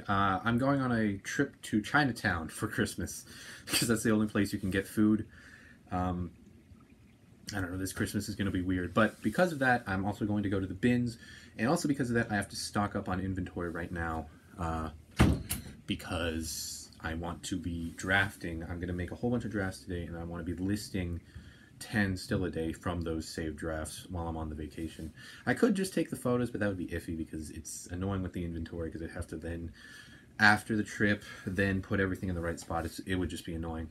I'm going on a trip to Chinatown for Christmas because that's the only place you can get food. I don't know, this Christmas is going to be weird. But because of that, I'm also going to go to the bins. And also because of that, I have to stock up on inventory right now because I want to be drafting. I'm going to make a whole bunch of drafts today, and I want to be listing 10 still a day from those saved drafts while I'm on the vacation. I could just take the photos, but that would be iffy because it's annoying with the inventory because I'd have to then, after the trip, then put everything in the right spot. It would just be annoying.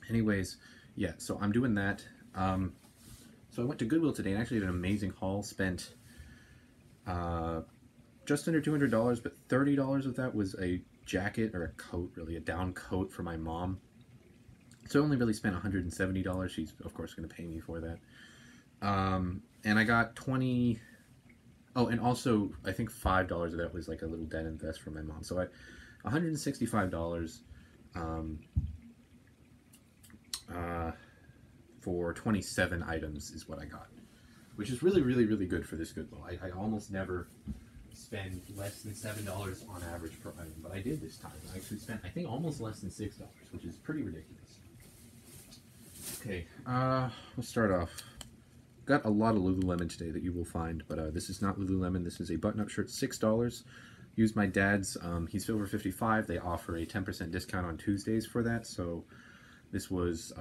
Anyways, yeah, so I'm doing that. So I went to Goodwill today and actually did an amazing haul. Spent just under $200, but $30 of that was a jacket, or a coat, really, a down coat for my mom. So I only really spent $170. She's, of course, going to pay me for that. And I got 20... Oh, and also, I think $5 of that was like a little denim vest for my mom. So $165 for 27 items is what I got, which is really, really, really good for this Goodwill. I almost never spend less than $7 on average per item, but I did this time. I actually spent, I think, almost less than $6, which is pretty ridiculous. Okay, let's start off. Got a lot of Lululemon today that you will find, but this is not Lululemon. This is a button-up shirt, $6. Used my dad's. He's over 55. They offer a 10% discount on Tuesdays for that, so this was...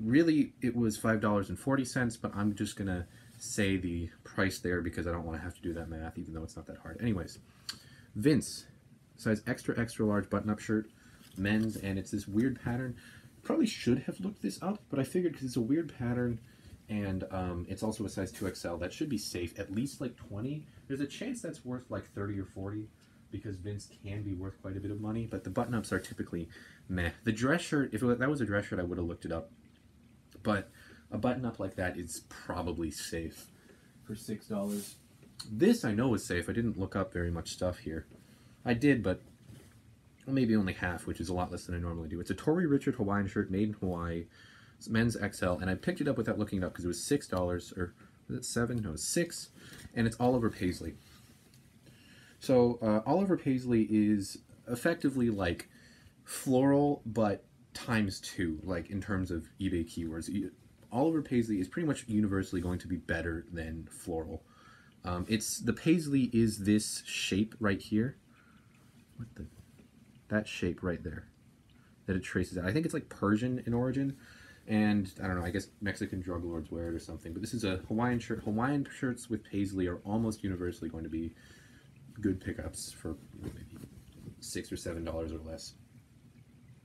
really, it was $5.40, but I'm just going to say the price there because I don't want to have to do that math, even though it's not that hard. Anyways, Vince, size extra, extra large button-up shirt, men's, and it's this weird pattern. Probably should have looked this up, but I figured because it's a weird pattern, and it's also a size 2XL, that should be safe, at least like 20. There's a chance that's worth like 30 or 40, because Vince can be worth quite a bit of money, but the button-ups are typically meh. The dress shirt, if that was a dress shirt, I would have looked it up. But a button-up like that is probably safe for $6. This I know is safe. I didn't look up very much stuff here. I did, but maybe only half, which is a lot less than I normally do. It's a Tory Richard Hawaiian shirt made in Hawaii. It's men's XL, and I picked it up without looking it up because it was $6, or was it 7? No, it was 6, and it's all over paisley. So all over paisley is effectively like floral, but ×2, like in terms of eBay keywords. All over paisley is pretty much universally going to be better than floral. The paisley is this shape right here. That shape right there that it traces out. I think it's like Persian in origin, and I don't know, I guess Mexican drug lords wear it or something, but this is a Hawaiian shirt. Hawaiian shirts with paisley are almost universally going to be good pickups for maybe $6 or $7 or less.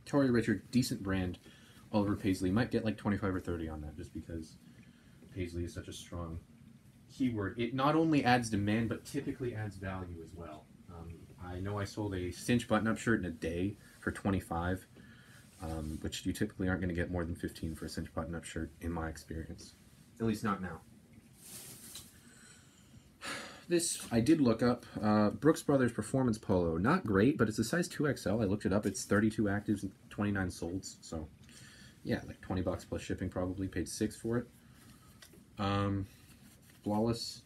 Tory Richard, decent brand. Oliver Paisley might get like 25 or 30 on that, just because paisley is such a strong keyword. It not only adds demand, but typically adds value as well. I know I sold a cinch button-up shirt in a day for 25, which you typically aren't going to get more than 15 for a cinch button-up shirt, in my experience. At least not now. This I did look up. Brooks Brothers Performance Polo. Not great, but it's a size 2XL. I looked it up. It's 32 actives and 29 solds. So, yeah, like $20 plus shipping probably. Paid $6 for it. Flawless.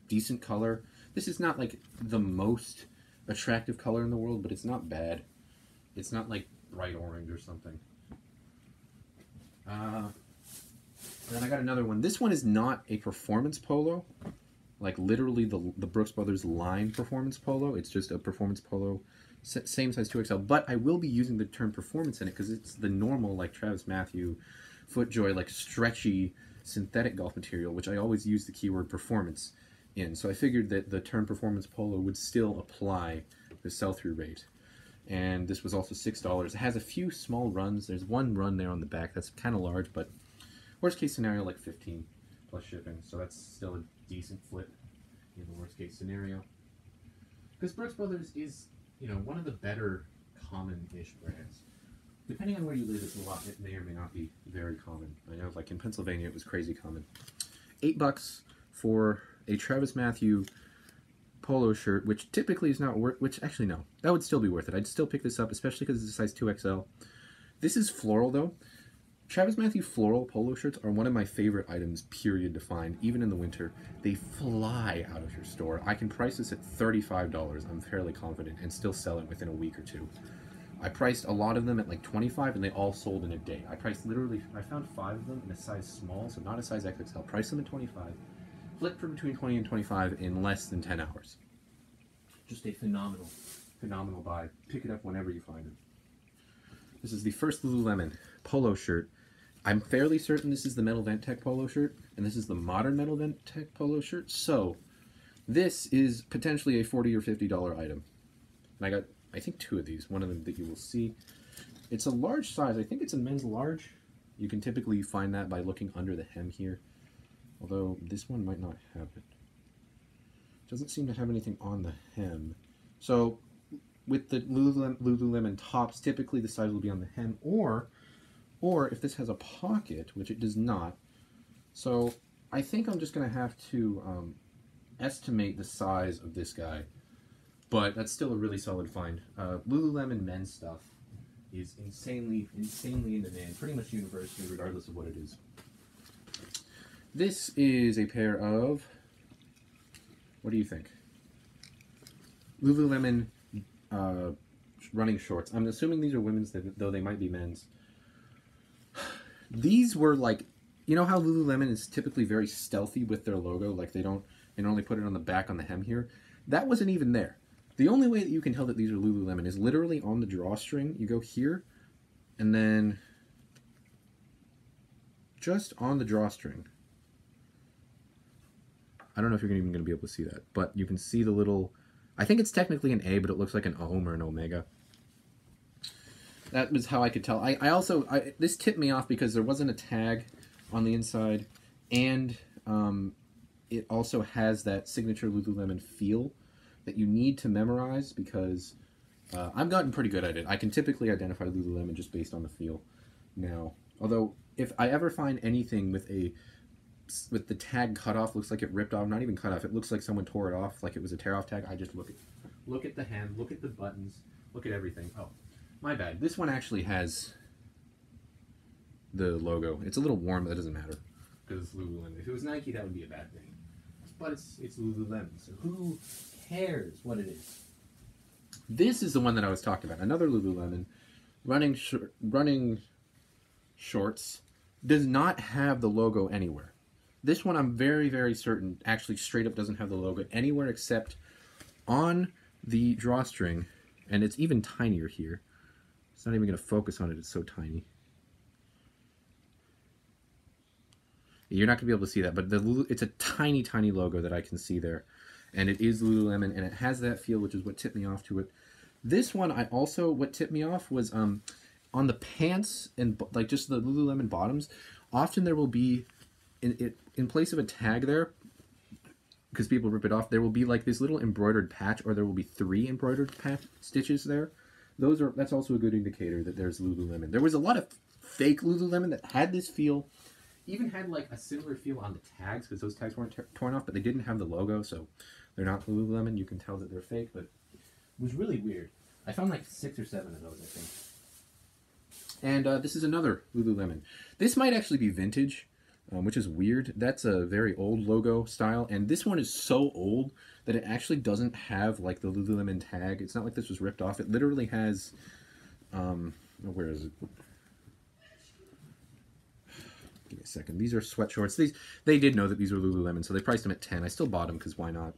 Decent color. This is not like the most attractive color in the world, but it's not bad. It's not like bright orange or something. And then I got another one. This one is not a performance polo. Like literally the Brooks Brothers line performance polo. It's just a performance polo, same size 2XL. But I will be using the term performance in it because it's the normal, like Travis Mathew, FootJoy, like stretchy synthetic golf material, which I always use the keyword performance in. So I figured that the term performance polo would still apply the sell-through rate. And this was also $6. It has a few small runs. There's one run there on the back that's kind of large, but worst case scenario, like 15 plus shipping. So that's still a decent flip in the worst case scenario. Because Brooks Brothers is, you know, one of the better common-ish brands. Depending on where you live, it may or may not be very common. I know, like in Pennsylvania, it was crazy common. $8 for a Travis Mathew polo shirt, which typically is not worth, which actually no, that would still be worth it. I'd still pick this up, especially because it's a size 2XL. This is floral though. Travis Matthew floral polo shirts are one of my favorite items, period, to find, even in the winter. They fly out of your store. I can price this at $35, I'm fairly confident, and still sell it within a week or two. I priced a lot of them at like $25, and they all sold in a day. I found 5 of them in a size small, so not a size XXL. Priced them at $25, flipped for between $20 and $25 in less than 10 hours. Just a phenomenal, phenomenal buy. Pick it up whenever you find it. This is the first Lululemon polo shirt. I'm fairly certain this is the Metal Vent Tech polo shirt, and this is the modern Metal Vent Tech polo shirt. So, this is potentially a $40 or $50 item. And I got, I think, 2 of these. One of them that you will see. It's a large size. I think it's a men's large. You can typically find that by looking under the hem here. Although, this one might not have it. Doesn't seem to have anything on the hem. So, with the Lululemon tops, typically the size will be on the hem, or if this has a pocket, which it does not. So I think I'm just going to have to estimate the size of this guy, but that's still a really solid find. Lululemon men's stuff is insanely in demand, pretty much universally, regardless of what it is. This is a pair of, what do you think? Lululemon running shorts. I'm assuming these are women's, though they might be men's. These were like, you know how Lululemon is typically very stealthy with their logo, like they only put it on the back on the hem here. That wasn't even there. The only way that you can tell that these are Lululemon is literally on the drawstring. You go here, and then just on the drawstring. I don't know if you're even going to be able to see that, but you can see the little, I think it's technically an A, but it looks like an ohm or an omega. That was how I could tell. This tipped me off because there wasn't a tag on the inside, and it also has that signature Lululemon feel that you need to memorize, because I've gotten pretty good at it. I can typically identify Lululemon just based on the feel now. Although, if I ever find anything with the tag cut off, looks like it ripped off, not even cut off, it looks like someone tore it off, like it was a tear off tag, I just look at the hem, look at the buttons, look at everything. Oh, my bad. This one actually has the logo. It's a little warm, but that doesn't matter because it's Lululemon. If it was Nike, that would be a bad thing. But it's Lululemon, so who cares what it is? This is the one that I was talking about. Another Lululemon running shorts does not have the logo anywhere. This one, I'm very, very certain, actually straight up doesn't have the logo anywhere except on the drawstring, and it's even tinier here. It's not even going to focus on it, it's so tiny. You're not going to be able to see that, but it's a tiny, tiny logo that I can see there. And it is Lululemon, and it has that feel, which is what tipped me off to it. This one, what tipped me off was on the pants and like just the Lululemon bottoms, often there will be, in place of a tag there, because people rip it off, there will be like this little embroidered patch, or there will be 3 embroidered stitches there. That's also a good indicator that there's Lululemon. There was a lot of fake Lululemon that had this feel, even had like a similar feel on the tags, because those tags weren't torn off, but they didn't have the logo, so they're not Lululemon. You can tell that they're fake, but it was really weird. I found like 6 or 7 of those, I think. And this is another Lululemon. This might actually be vintage, which is weird. That's a very old logo style, and this one is so old that it actually doesn't have like the Lululemon tag. It's not like this was ripped off. It literally has, where is it? Give me a second. These are sweat shorts. They did know that these were Lululemon, so they priced them at 10. I still bought them because why not?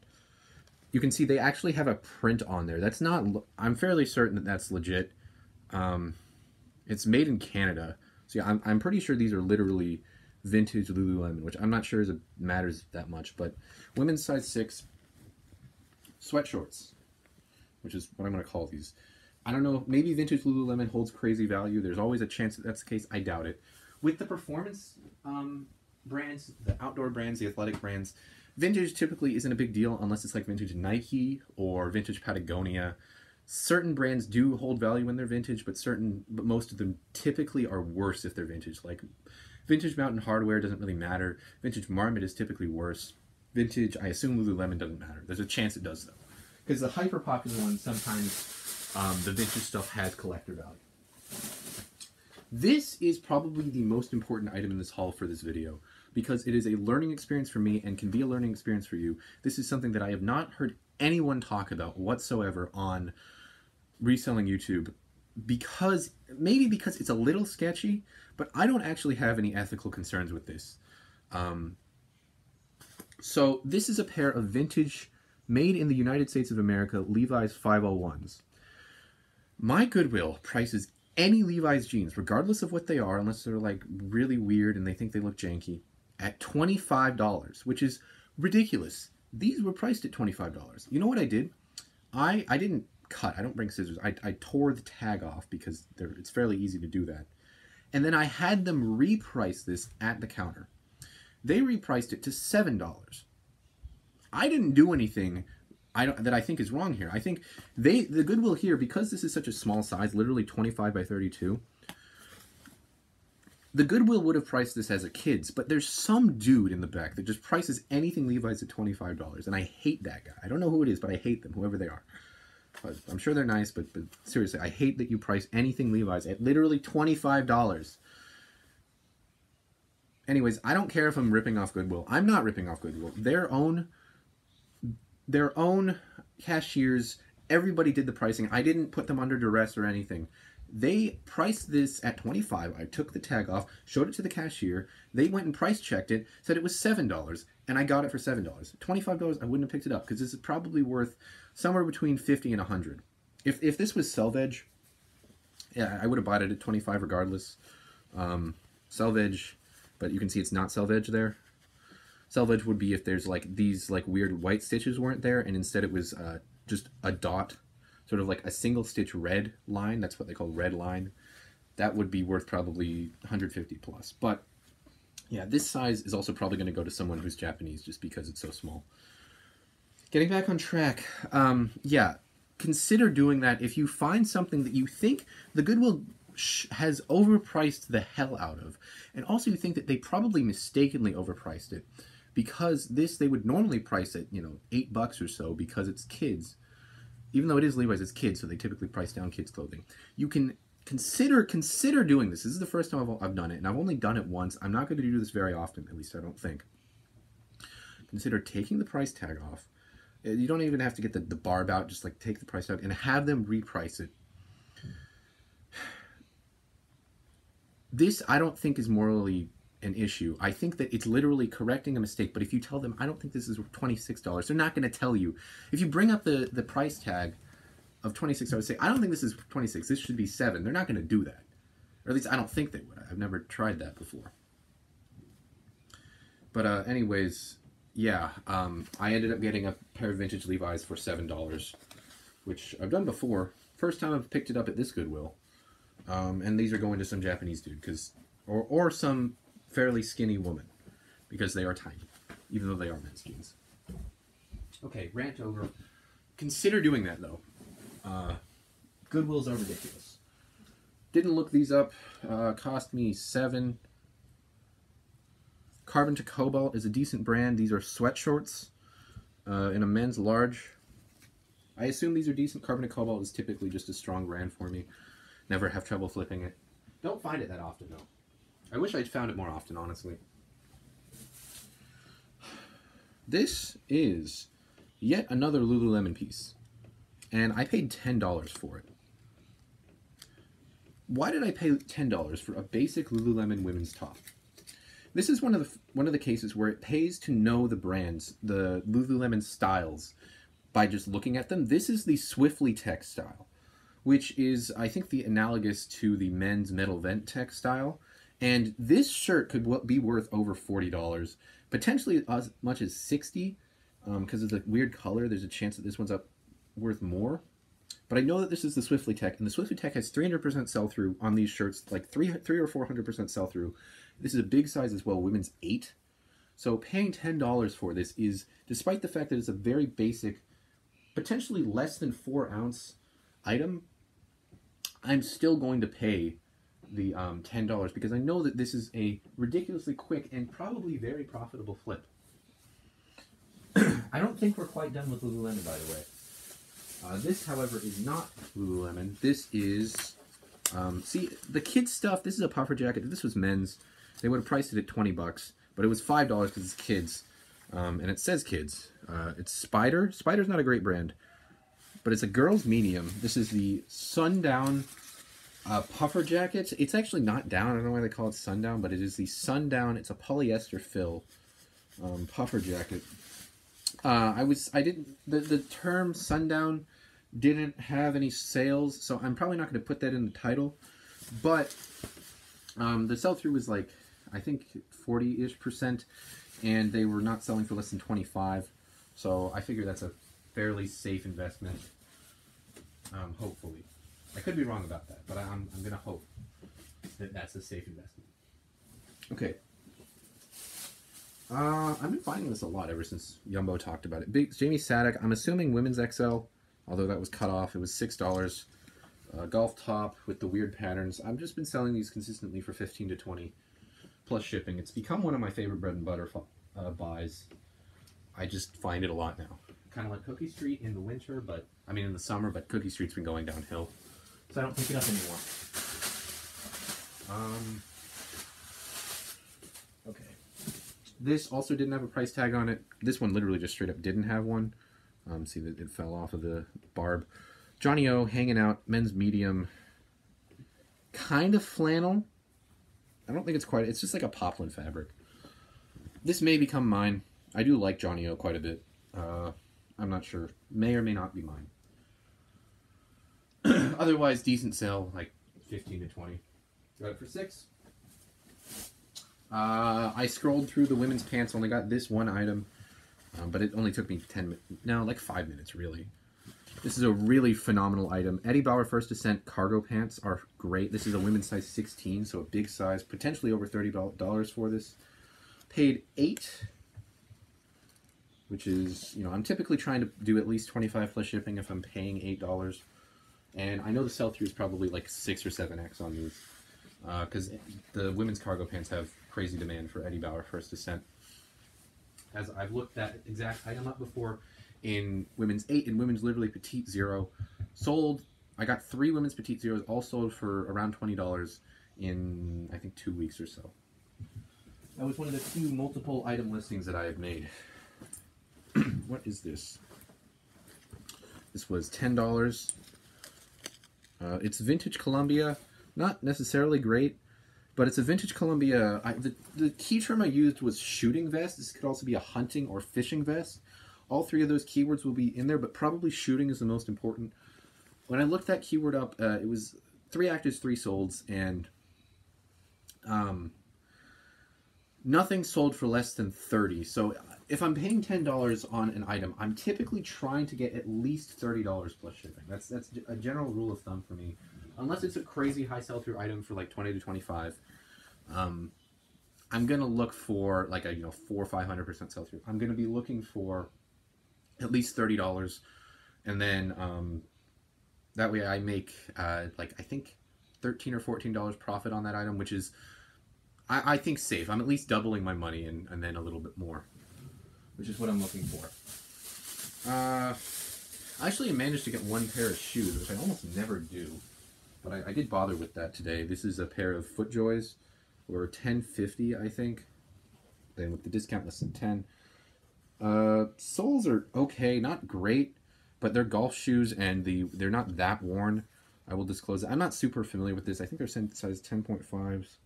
You can see they actually have a print on there. That's not, I'm fairly certain that that's legit. It's made in Canada. So yeah, I'm pretty sure these are literally vintage Lululemon, which I'm not sure matters that much, but women's size 6 sweat shorts, which is what I'm going to call these. I don't know, maybe vintage Lululemon holds crazy value. There's always a chance that that's the case. I doubt it. With the performance brands, the outdoor brands, the athletic brands, vintage typically isn't a big deal unless it's like vintage Nike or vintage Patagonia. Certain brands do hold value when they're vintage, but most of them typically are worse if they're vintage. Like vintage Mountain Hardwear doesn't really matter. Vintage Marmot is typically worse. Vintage, I assume Lululemon doesn't matter. There's a chance it does though, because the hyper popular ones sometimes the vintage stuff has collector value. This is probably the most important item in this haul for this video because it is a learning experience for me and can be a learning experience for you. This is something that I have not heard anyone talk about whatsoever on reselling YouTube maybe because it's a little sketchy, but I don't actually have any ethical concerns with this. So this is a pair of vintage, made in the United States of America, Levi's 501s. My Goodwill prices any Levi's jeans, regardless of what they are, unless they're like really weird and they think they look janky, at $25, which is ridiculous. These were priced at $25. You know what I did? I didn't cut. I don't bring scissors. I tore the tag off because it's fairly easy to do that. And then I had them reprice this at the counter. They repriced it to $7. I didn't do anything that I think is wrong here. I think the Goodwill here, because this is such a small size, literally 25 by 32, the Goodwill would have priced this as a kid's, but there's some dude in the back that just prices anything Levi's at $25, and I hate that guy. I don't know who it is, but I hate them, whoever they are. I'm sure they're nice, but seriously, I hate that you price anything Levi's at literally $25. Anyways, I don't care if I'm ripping off Goodwill. I'm not ripping off Goodwill. Their own cashiers, everybody did the pricing. I didn't put them under duress or anything. They priced this at $25. I took the tag off, showed it to the cashier. They went and price checked it, said it was $7, and I got it for $7. $25, I wouldn't have picked it up because this is probably worth somewhere between $50 and $100. If this was Selvage, yeah, I would have bought it at $25 regardless. Selvage, but you can see it's not Selvage there. Selvage would be if there's like these like weird white stitches weren't there, and instead it was just a dot, sort of like a single stitch red line. That's what they call red line. That would be worth probably $150 plus. But yeah, this size is also probably going to go to someone who's Japanese just because it's so small. Getting back on track, yeah, consider doing that if you find something that you think the Goodwill has overpriced the hell out of, and also you think that they probably mistakenly overpriced it. Because this, they would normally price it, $8 or so because it's kids. Even though it is Levi's, it's kids, so they typically price down kids' clothing. You can consider doing this. This is the first time I've done it, and I've only done it once. I'm not going to do this very often, at least I don't think. Consider taking the price tag off. You don't even have to get the barb out, just like take the price tag and have them reprice it. This, I don't think, is morally an issue. I think that it's literally correcting a mistake, but if you tell them, I don't think this is $26, they're not going to tell you. If you bring up the price tag of $26, say, I don't think this is $26, this should be $7, they're not going to do that. Or at least I don't think they would. I've never tried that before. But anyways, yeah, I ended up getting a pair of vintage Levi's for $7, which I've done before. First time I've picked it up at this Goodwill. And these are going to some Japanese dude, or some fairly skinny woman, because they are tiny, even though they are men's jeans. Okay, rant over. Consider doing that, though. Goodwills are ridiculous. Didn't look these up. Cost me $7. Carbon to Cobalt is a decent brand. These are sweatshorts in a men's large. I assume these are decent. Carbon to Cobalt is typically just a strong brand for me. Never have trouble flipping it. Don't find it that often, though. I wish I'd found it more often, honestly. This is yet another Lululemon piece. And I paid $10 for it. Why did I pay $10 for a basic Lululemon women's top? This is one of the cases where it pays to know the brands, the Lululemon styles, by just looking at them. This is the Swiftly Tech style, which is, I think, the analogous to the men's Metal Vent Tech style. And this shirt could be worth over $40, potentially as much as $60, because of the weird color. There's a chance that this one's worth more. But I know that this is the Swiftly Tech, and the Swiftly Tech has 300% sell-through on these shirts, like 300 or 400% sell-through. This is a big size as well, women's 8. So paying $10 for this is, despite the fact that it's a very basic, potentially less than 4-ounce item, I'm still going to pay the $10 because I know that this is a ridiculously quick and probably very profitable flip. I don't think we're quite done with Lululemon, by the way. This, however, is not Lululemon. This is See, the kids stuff, this is a puffer jacket. If this was men's, they would have priced it at $20, but it was $5 because it's kids. And it says kids. It's Spider. Spider's not a great brand, but it's a girl's medium. This is the Sundown puffer jacket. It's actually not down. I don't know why they call it Sundown, but it is the Sundown. It's a polyester fill puffer jacket. The term Sundown didn't have any sales, so I'm probably not going to put that in the title, but the sell-through was like, I think 40-ish%, and they were not selling for less than 25, so I figure that's a fairly safe investment, hopefully. I could be wrong about that, but I'm going to hope that that's a safe investment. Okay. I've been finding this a lot ever since Yumbo talked about it. Jamie Sadek, I'm assuming women's XL, although that was cut off. It was $6. Golf top with the weird patterns. I've just been selling these consistently for 15 to 20 plus shipping. It's become one of my favorite bread and butter buys. I just find it a lot now. Kind of like Cookie Street in the winter, but I mean in the summer, but Cookie Street's been going downhill, so I don't pick it up anymore. Okay. This also didn't have a price tag on it. This one literally just straight up didn't have one. See that it fell off of the barb. Johnny O, hanging out, men's medium, kind of flannel. I don't think it's quite, it's just like a poplin fabric. This may become mine. I do like Johnny O quite a bit. I'm not sure. May or may not be mine. Otherwise, decent sale, like 15 to 20. Got it for $6. I scrolled through the women's pants, only got this one item, but it only took me 5 minutes, really. This is a really phenomenal item. Eddie Bauer First Ascent cargo pants are great. This is a women's size 16, so a big size, potentially over $30 for this. Paid $8, which is, I'm typically trying to do at least 25 plus shipping if I'm paying $8. And I know the sell-through is probably like 6 or 7x on these, because the women's cargo pants have crazy demand for Eddie Bauer First Ascent. As I've looked that exact item up before, in women's 8 and women's literally petite 0, sold. I got 3 women's petite 0s, all sold for around $20 in, I think, 2 weeks or so. That was one of the few multiple item listings that I have made. What is this? This was $10. It's vintage Columbia. Not necessarily great, but it's a vintage Columbia. The key term I used was shooting vest. This could also be a hunting or fishing vest. All 3 of those keywords will be in there, but probably shooting is the most important. When I looked that keyword up, it was 3 actives, 3 solds, and nothing sold for less than $30. So if I'm paying $10 on an item, I'm typically trying to get at least $30 plus shipping. That's a general rule of thumb for me. Unless it's a crazy high sell-through item for like 20 to 25. I'm gonna look for like a 400 or 500% sell-through. I'm gonna be looking for at least $30, and then that way I make I think $13 or $14 profit on that item, which is I think safe. I'm at least doubling my money and then a little bit more, which is what I'm looking for. I actually managed to get 1 pair of shoes, which I almost never do, but I did bother with that today. This is a pair of FootJoys, or $10.50 I think. Then with the discount, less than 10. Soles are okay, not great, but they're golf shoes and they're not that worn. I will disclose that. I'm not super familiar with this. I think they're size 10.5s.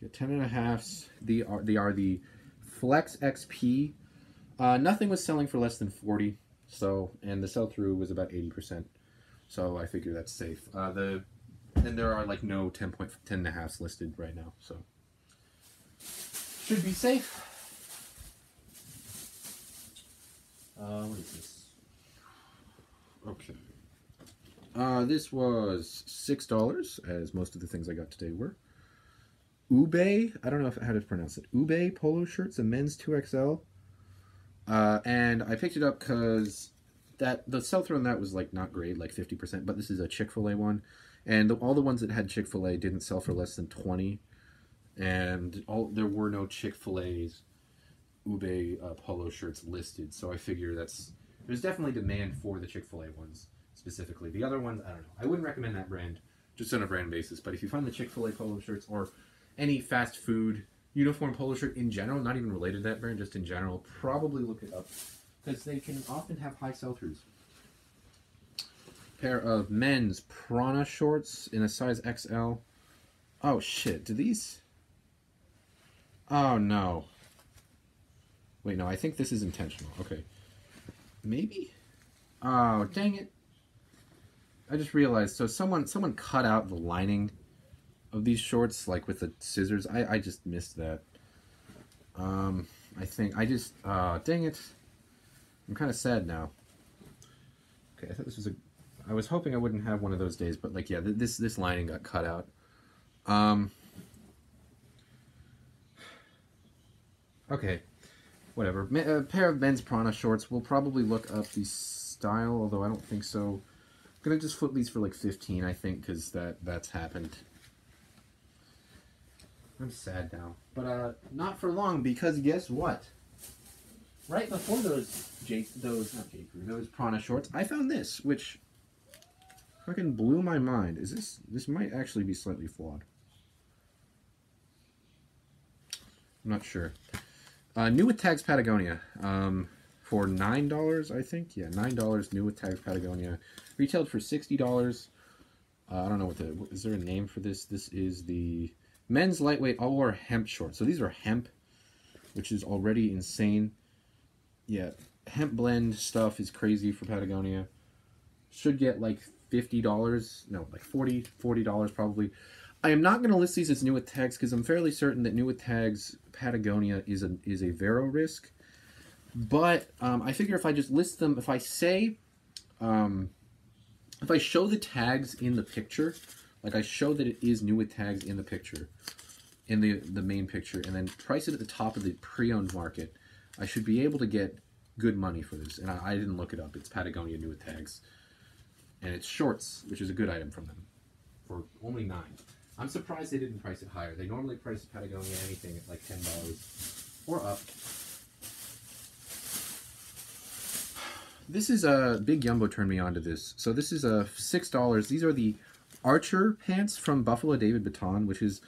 Yeah, 10.5s. They are the Flex XP. Nothing was selling for less than 40. So, and the sell-through was about 80%. So I figure that's safe. And there are like no 10.5s listed right now. So should be safe. What is this? Okay. This was $6, as most of the things I got today were. Ube, I don't know how to pronounce it. Ube polo shirts, a men's 2XL. And I picked it up because the sell-through on that was like not great, like 50%, but this is a Chick-fil-A one. And all the ones that had Chick-fil-A didn't sell for less than 20. And there were no Chick-fil-A's Ube polo shirts listed, so I figure there's definitely demand for the Chick-fil-A ones specifically. The other ones, I don't know. I wouldn't recommend that brand just on a brand basis. But if you find the Chick-fil-A polo shirts or any fast food uniform polo shirt in general, not even related to that brand, just in general, probably look it up because they can often have high sell-throughs. Pair of men's Prana shorts in a size XL. Oh shit, do these? Oh no. Wait, no, I think this is intentional. Okay. Maybe? Oh, dang it. I just realized, so someone cut out the lining of these shorts, like with the scissors. I just missed that. I think I just, dang it. I'm kind of sad now. Okay, I thought this was I was hoping I wouldn't have one of those days, but like, yeah, this lining got cut out. Okay, whatever. A pair of men's Prana shorts. We'll probably look up the style, although I don't think so. I'm gonna just flip these for like 15, I think, because that's happened. I'm sad now, but not for long, because guess what? Right before those Prana shorts, I found this, which fucking blew my mind. This might actually be slightly flawed. I'm not sure. New with tags Patagonia, for $9, I think. Yeah, $9 new with tags Patagonia. Retailed for $60. I don't know is there a name for this? This is the men's lightweight all-wear hemp shorts. So these are hemp, which is already insane. Yeah, hemp blend stuff is crazy for Patagonia. Should get like $50. No, like $40 probably. I am not going to list these as new with tags because I'm fairly certain that new with tags Patagonia is a Vero risk. But I figure if I just list them, if I say, if I show the tags in the picture, like I show that it is new with tags in the picture, in the main picture, and then price it at the top of the pre-owned market, I should be able to get good money for this. And I didn't look it up. It's Patagonia new with tags. And it's shorts, which is a good item from them, for only $9. I'm surprised they didn't price it higher. They normally price Patagonia anything at like $10 or up. This is a Big Jumbo turned me on to this. So this is a $6. These are the Archer pants from Buffalo David Baton, which is,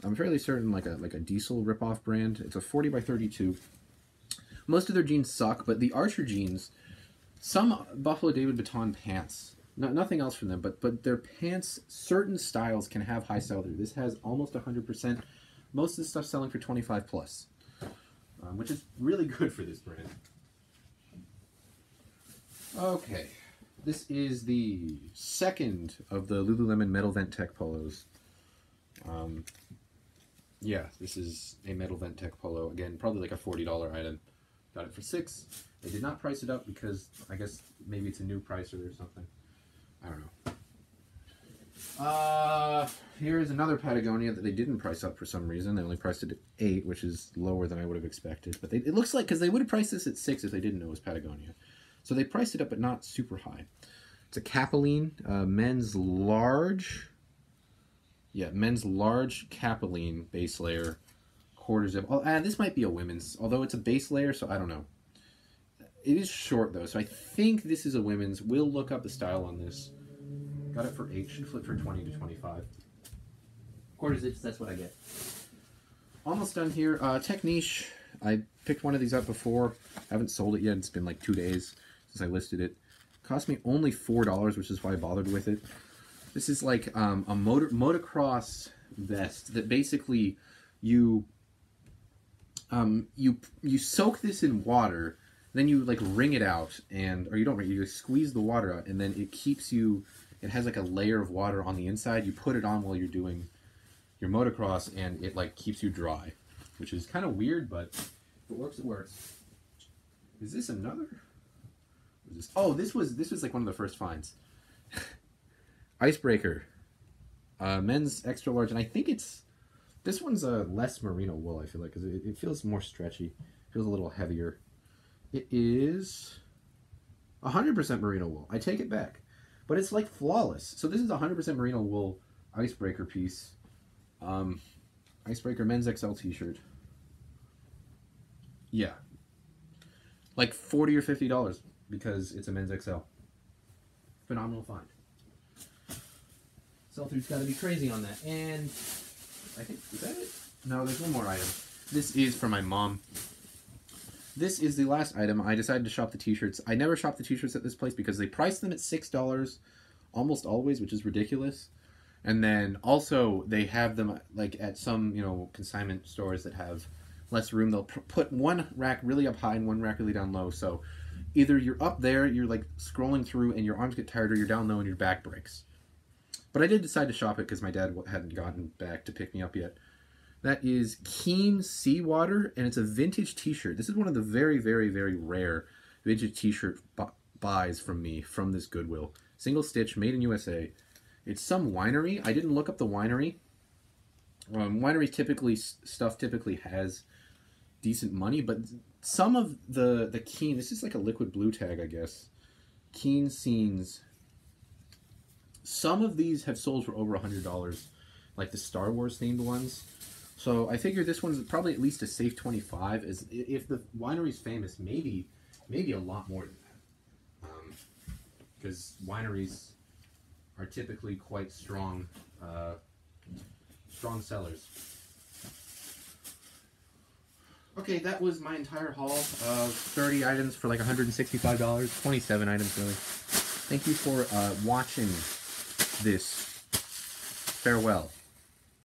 I'm fairly certain, like a Diesel ripoff brand. It's a 40 by 32. Most of their jeans suck, but the Archer jeans, some Buffalo David Baton pants, nothing else from them, but their pants, certain styles can have high sell-through. This has almost 100%. Most of this stuff selling for 25 plus, which is really good for this brand. Okay, this is the second of the Lululemon Metal Vent Tech polos. Yeah, this is a Metal Vent Tech polo. Again, probably like a $40 item. Got it for $6. They did not price it up because I guess maybe it's a new pricer or something. I don't know. Here is another Patagonia that they didn't price up for some reason. They only priced it at $8, which is lower than I would have expected. But it looks like, because they would have priced this at $6 if they didn't know it was Patagonia. So they priced it up, but not super high. It's a Capeline, men's large. Yeah, men's large Capeline base layer, quarter zip. Oh, this might be a women's, although it's a base layer, so I don't know. It is short though, so I think this is a women's. We'll look up the style on this. Got it for $8. Should flip for 20 to 25. Quarter zips. That's what I get. Almost done here. Tech Niche. I picked one of these up before. Haven't sold it yet. It's been like 2 days since I listed it. Cost me only $4, which is why I bothered with it. This is like a motocross vest that basically you soak this in water, then you like wring it out, or you don't wring it, you squeeze the water out, and then it keeps you. It has like a layer of water on the inside. You put it on while you're doing your motocross, and it like keeps you dry, which is kind of weird, but if it works, it works. Is this another? Oh, this was like one of the first finds. Icebreaker, men's extra large, and I think this one's a less merino wool. I feel like because it feels more stretchy, feels a little heavier. It is 100% merino wool. I take it back, but it's like flawless. So this is 100% merino wool icebreaker piece. Icebreaker men's XL t-shirt. Yeah, like $40 or $50 because it's a men's XL. Phenomenal find. Sell-through's got to be crazy on that. And I think, is that it? No, there's one more item. This is for my mom. This is the last item. I decided to shop the t-shirts. I never shop the t-shirts at this place because they price them at $6 almost always, which is ridiculous. And then also they have them like at some, consignment stores that have less room. They'll put one rack really up high and one rack really down low. So either you're up there, you're like scrolling through and your arms get tired, or you're down low and your back breaks. But I did decide to shop it because my dad hadn't gotten back to pick me up yet. That is Keen Seawater, and it's a vintage t-shirt. This is one of the very, very, very rare vintage t-shirt buys from me from this Goodwill. Single stitch, made in USA. It's some winery. I didn't look up the winery. Stuff typically has decent money, but some of the Keen, this is like a liquid blue tag, I guess. Keen Scenes. Some of these have sold for over $100, like the Star Wars themed ones. So I figure this one's probably at least a safe 25. If the winery's famous, maybe a lot more than that. Because wineries are typically quite strong sellers. Okay, that was my entire haul of 30 items for like $165. 27 items, really. Thank you for watching this. Farewell.